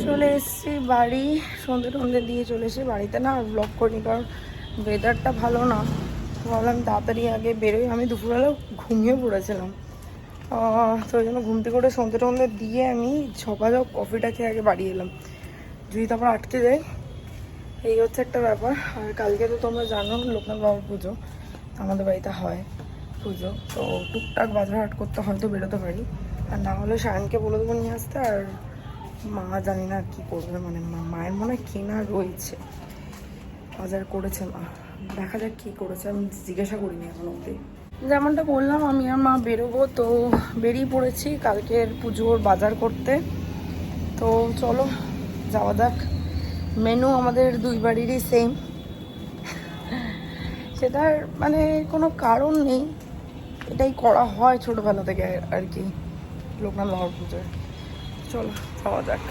চলে এসেছি বাড়ি, সন্ধ্যে টন্ধে দিয়ে চলে এসেছি বাড়িতে। না ব্লগ করিনি কারণ ওয়েদারটা ভালো না, ভাবলাম তাড়াতাড়ি আগে বেরোই। আমি দুপুরবেলা ঘুমিয়ে পড়েছিলাম, তো ওই জন্য ঘুমতে করে সন্ধ্যে টন্ধে দিয়ে আমি সকালে কফিটা খেয়ে আগে বাড়ি এলাম। যদি তারপর আটকে যায়, এই হচ্ছে একটা ব্যাপার। আর কালকে তো তোমরা জানো লোকনাথ বাবার পুজো, আমাদের বাড়িতে হয় পুজো, তো টুকটাক বাজার হাট করতে হয়তো বেরোতে পারি, আর না হলে সায়নকে বলে দেবো নিয়ে আসতে। আর মা জানি না কি করবে, মানে মায়ের মনে হয় কেনা রয়েছে, বাজার করেছে মা, দেখা যাক কী করেছে, আমি জিজ্ঞাসা করিনি এখন অবধি। যেমনটা বললাম আমি আর মা বেরোবো, তো বেরিয়ে পড়েছি কালকের পুজোর বাজার করতে। তো চলো যাওয়া যাক। মেনু আমাদের দুই বাড়িরই সেম, সেটার মানে কোনো কারণ নেই, এটাই করা হয় ছোটোবেলা থেকে আর কি লোকনাথ বাবার পুজোয়। চলো যাওয়া যাক।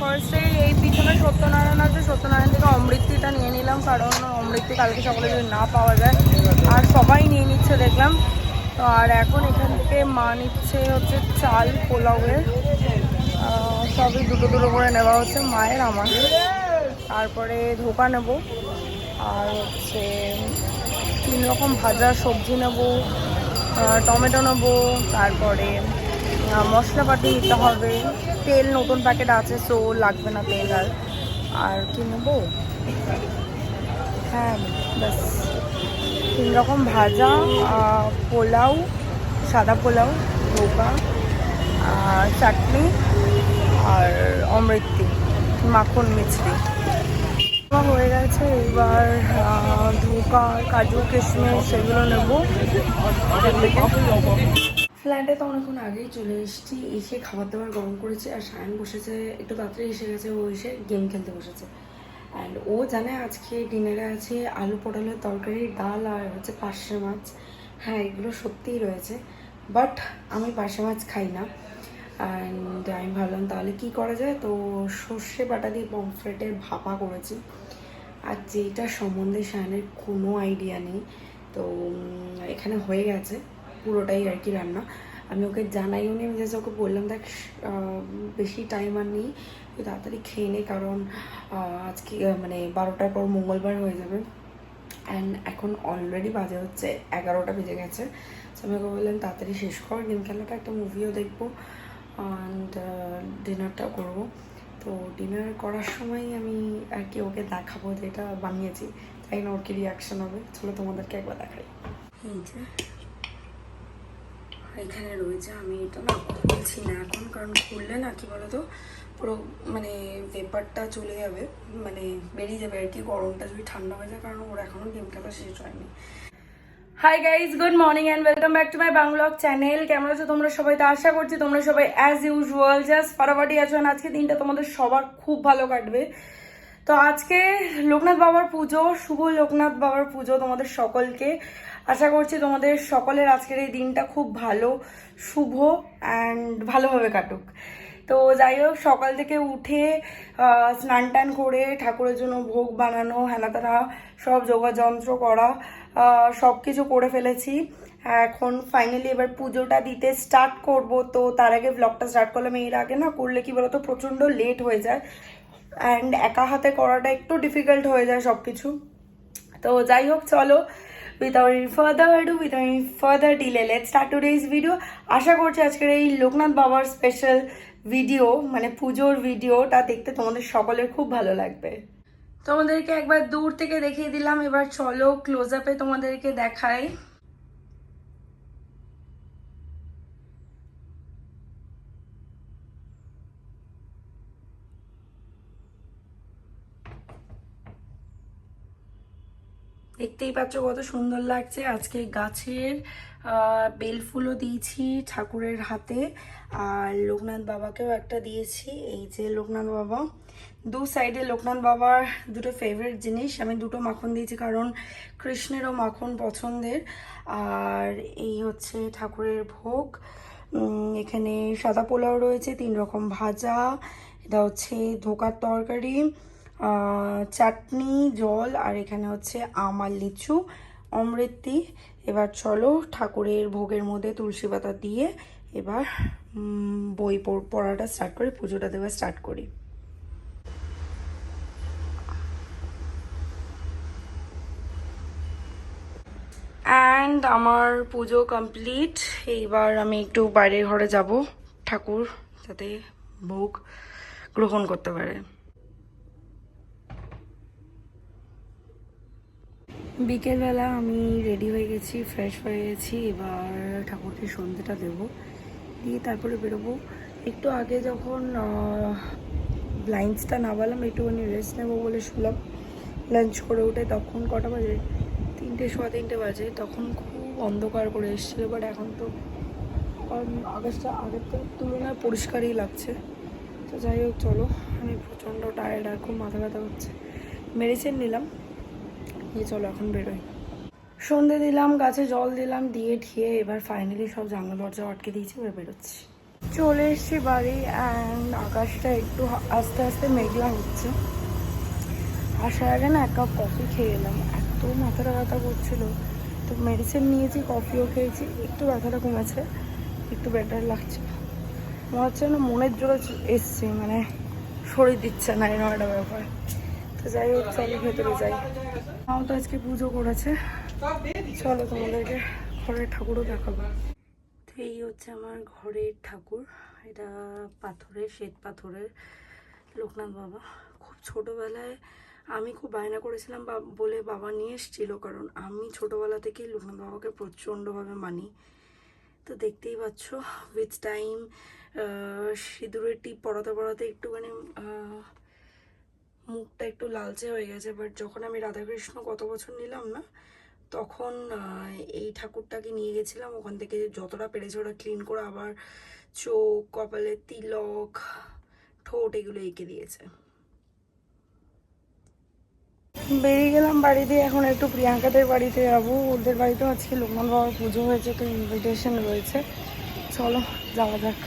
ফার্স্টে এই পিছনে সত্যনারায়ণ আছে, সত্যনারায়ণ থেকে অমৃতিটা নিয়ে নিলাম, কারণ অমৃতি কালকে সকালে যদি না পাওয়া যায়, আর সবাই নিয়ে নিচ্ছে দেখলাম। তো আর এখন এখান থেকে মা নিচ্ছে হচ্ছে চাল পোলাওয়ের, সবই দুটো দুটো করে নেওয়া হচ্ছে মায়ের আমার। তারপরে ধোকা নেব, আর হচ্ছে 3 রকম ভাজা সবজি নেব, টমেটো নেবো, তারপরে মশলাপাতি নিতে হবে, তেল নতুন প্যাকেট আছে সো লাগবে না তেল। আর কি নেবো, হ্যাঁ ব্যাস 3 রকম ভাজা, পোলাও, সাদা পোলাও, ধোকা, চাটনি আর অমৃতি মাখন মিছরি হয়ে গেছে। এবার ধোকা, কাজু কিশমিশ সেগুলো নেবো। ফ্ল্যাটে তো অনেকক্ষণ আগেই চলে এসেছি, এসে খাবার দাবার গরম করেছি, আর সায়ন বসেছে একটু তাড়াতাড়ি এসে গেছে, ও এসে গেম খেলতে বসেছে। অ্যান্ড ও জানে আজকে ডিনারে আছে আলু পটলের তরকারি, ডাল আর হচ্ছে পার্শে মাছ। হ্যাঁ এগুলো সত্যিই রয়েছে, বাট আমি পার্শে মাছ খাই না। অ্যান্ড আমি ভাবলাম তাহলে কি করা যায়, তো সর্ষে বাটা দিয়ে পমফ্রেটের ভাপা করেছি। আর যেটা সম্বন্ধে সায়নের কোনো আইডিয়া নেই, তো এখানে হয়ে গেছে পুরোটাই আর কি রান্না। আমি ওকে জানাইও নি, আমি জাস্ট ওকে বললাম দেখ বেশি টাইম আর নেই, তুই তাড়াতাড়ি খেয়ে নে, কারণ আজকে মানে 12টার পর মঙ্গলবার হয়ে যাবে। অ্যান্ড এখন অলরেডি বাজে হচ্ছে 11টা বেজে গেছে। তো আমি ওকে বললাম তাড়াতাড়ি শেষ কর গেম খেলাটা, একটা মুভিও দেখবো অ্যান্ড ডিনারটাও করবো। তো ডিনার করার সময় আমি আর কি ওকে দেখাবো যে এটা বানিয়েছি, তাই না ওর কি রিয়াকশন হবে। চলো তোমাদেরকে একবার দেখাই। এই যে এখানে রয়েছে, আমি এটা না খুলছি না এখন, কারণ খুললে না কি বলো তো পুরো মানে পেপারটা চলে যাবে, মানে বেরিয়ে যাবে আর কি, গরমটা যদি ঠান্ডা হয়ে যায়, কারণ ওর এখনও গেম খেলা শেষ হয়নি। Hi guys, good morning and welcome back to my vlog channel. কেমন আছো তোমরা সবাই? তো আশা করছি তোমরা সবাই অ্যাজ ইউজুয়াল জাস্ট ফাটাফাটি আছো, আর আজকে দিনটা তোমাদের সবার খুব ভালো কাটবে। তো আজকে লোকনাথ বাবার পুজো, শুভ লোকনাথ বাবার পুজো তোমাদের সকলকে। আশা করছি তোমাদের সকলের আজকের এই দিনটা খুব ভালো, শুভ অ্যান্ড ভালোভাবে কাটুক। তো যাই হোক, সকাল থেকে উঠে স্নান টান করে ঠাকুরের জন্য ভোগ বানানো, হেনাতানা সব যোগাযন্ত্র করা, সব কিছু করে ফেলেছি। এখন ফাইনালি এবার পুজোটা দিতে স্টার্ট করব। তো তার আগে ব্লগটা স্টার্ট করলাম, এর আগে না করলে কি বলতো প্রচণ্ড লেট হয়ে যায়, অ্যান্ড একা হাতে করাটা একটু ডিফিকাল্ট হয়ে যায় সব কিছু। তো যাই হোক চলো, without any further ado, without any further delay, let's start today's video. আশা করছি আজকের এই লোকনাথ বাবার স্পেশাল ভিডিও মানে পুজোর ভিডিওটা দেখতে তোমাদের সকলের খুব ভালো লাগবে। তোমাদেরকে একবার দূর থেকে দেখিয়ে দিলাম, এবার চলো ক্লোজ আপে তোমাদেরকে দেখাই। দেখতেই পাচ্ছ কত সুন্দর লাগছে। আজকে গাছের বেলফুলও দিয়েছি ঠাকুরের হাতে, আর লোকনাথ বাবাকেও একটা দিয়েছি। এই যে লোকনাথ বাবা, দু সাইডে লোকনাথ বাবার দুটো ফেভারিট জিনিস, আমি দুটো মাখন দিয়েছি কারণ কৃষ্ণেরও মাখন পছন্দের। আর এই হচ্ছে ঠাকুরের ভোগ, এখানে সাদা পোলাও রয়েছে, 3 রকম ভাজা, এটা হচ্ছে ধোকার তরকারি, চাটনি, জল, আর এখানে হচ্ছে আম আর লিচু, অমৃতি, এবার চলো ঠাকুরের ভোগের মধ্যে তুলসী পাতা দিয়ে এবার বই পড়াটা স্টার্ট করি, পুজোটা দেওয়া স্টার্ট করি। অ্যান্ড আমার পুজো কমপ্লিট। এইবার আমি একটু বাইরের ঘরে যাব, ঠাকুর যাতে ভোগ গ্রহণ করতে পারে। বিকেলবেলা আমি রেডি হয়ে গেছি, ফ্রেশ হয়ে গেছি। এবার ঠাকুরকে সন্ধ্যেটা দেবো, দিয়ে তারপরে বেরোবো। একটু আগে যখন ব্লাইন্ডসটা নামালাম, একটুখানি রেস্ট নেবো বলে শুলাম। লাঞ্চ করে উঠে তখন কটা বাজে, 3টে সোয়া 3টে বাজে। তখন খুব অন্ধকার করে এসেছিলো, বাট এখন তো আগের তুলনায় পরিষ্কারই লাগছে। তো যাই হোক চলো, আমি প্রচণ্ড টায়ার্ড, আর খুব মাথা ব্যথা হচ্ছে। মেডিসিন নিলাম, দিয়ে চলো এখন বেরোই। সন্ধে দিলাম, গাছে জল দিলাম, দিয়ে ঠিয়ে এবার ফাইনালি সব জানলা দরজা আটকে দিয়েছি, এবার বেরোচ্ছি। চলে এসছি বাড়ি। অ্যান্ড আকাশটা একটু আস্তে আস্তে মেঘলা হচ্ছে। আসার আগে না 1 কাপ কফি খেয়ে এলাম, এত মাথাটা ব্যথা করছিল। তো মেডিসিন নিয়েছি, কফিও খেয়েছি, একটু ব্যথাটা কমেছে, একটু বেটার লাগছে। মনে হচ্ছে না মনের জোরে এসছি, মানে শরীর দিচ্ছে না, এরকম একটা ব্যাপার। তো যাই হোক চলো ভেতরে যাই। মাও তো আজকে পুজো করেছে, চলো তোমাদেরকে ঘরের ঠাকুরও দেখাবো। তো এই হচ্ছে আমার ঘরের ঠাকুর, এটা পাথরের, শ্বেত পাথরের লোকনাথ বাবা। খুব ছোটোবেলায় আমি খুব বায়না করেছিলাম বলে বাবা নিয়ে এসেছিল, কারণ আমি ছোটোবেলা থেকেই লোকনাথ বাবাকে প্রচণ্ডভাবে মানি। তো দেখতেই পাচ্ছ উইথ টাইম সিঁদুরের টিপ পরাতে পরাতে একটুখানি মুখটা একটু লালচে হয়ে গেছে। বাট যখন আমি রাধাকৃষ্ণ গত বছর নিলাম না, তখন এই ঠাকুরটাকে নিয়ে গেছিলাম, ওখান থেকে যতটা পেরেছে ওরা ক্লিন করে আবার চোখ, কপালে তিলক, ঠোঁট এগুলো এঁকে দিয়েছে। বেরিয়ে গেলাম বাড়ি দিয়ে, এখন একটু প্রিয়াঙ্কাদের বাড়িতে যাবো। ওদের বাড়িতেও আজকে লোকনাথ বাবার পুজো হয়েছে, তো ইনভিটেশন রয়েছে, চলো যাওয়া যাক।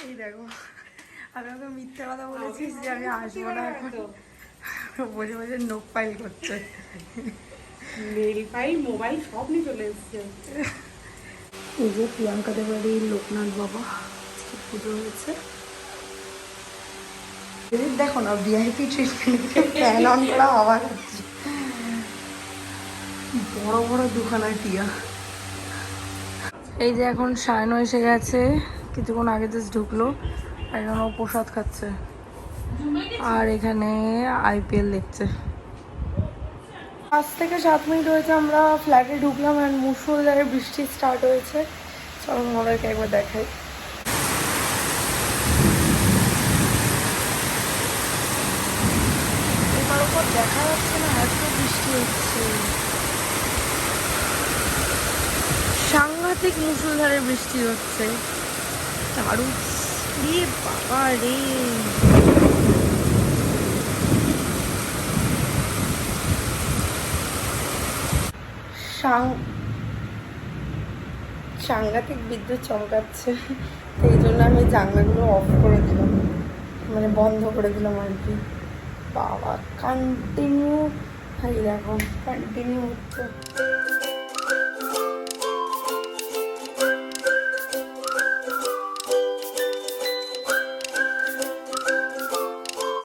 এই দেখো, আমি ওকে মিথ্যে কথা বলেছিস যে আমি আসবো না, এখন বসে বসে নোক ফাইল করছে। মেল ফাইল, মোবাইল সব নিয়ে চলে এসছে। এই যে প্রিয়াঙ্কাদের বাড়ির লোকনাথ বাবা, আজকে পুজো হয়েছে। দেখো না ভিআইপি ট্রিটমেন্টকে প্ল্যান অন করা আবার হচ্ছে। বড় বড় দুখানা টিয়া। এই যে এখন সায়নও এসে গেছে, কিছুক্ষণ আগে জাস্ট ঢুকলো, এখন ও প্রসাদ খাচ্ছে আর এখানে আইপিএল দেখছে। 5 থেকে 7 মিনিট হয়েছে আমরা ফ্ল্যাটে ঢুকলাম, আর মুষলধারে বৃষ্টি স্টার্ট হয়েছে। চলো আমাদেরকে একবার দেখাই। এবার ওপর দেখা যাচ্ছে না, এত বৃষ্টি হচ্ছে, সাংঘাতিক মুষলধারে বৃষ্টি হচ্ছে। দারুণ রে বাবা রে, সাংঘাতিক বিদ্যুৎ চমকাচ্ছে। এই জন্য আমি জানলাগুলো অফ করে দিলাম, মানে বন্ধ করে দিলাম আর কি। বাবা কন্টিনিউ, দেখো কন্টিনিউ হচ্ছে।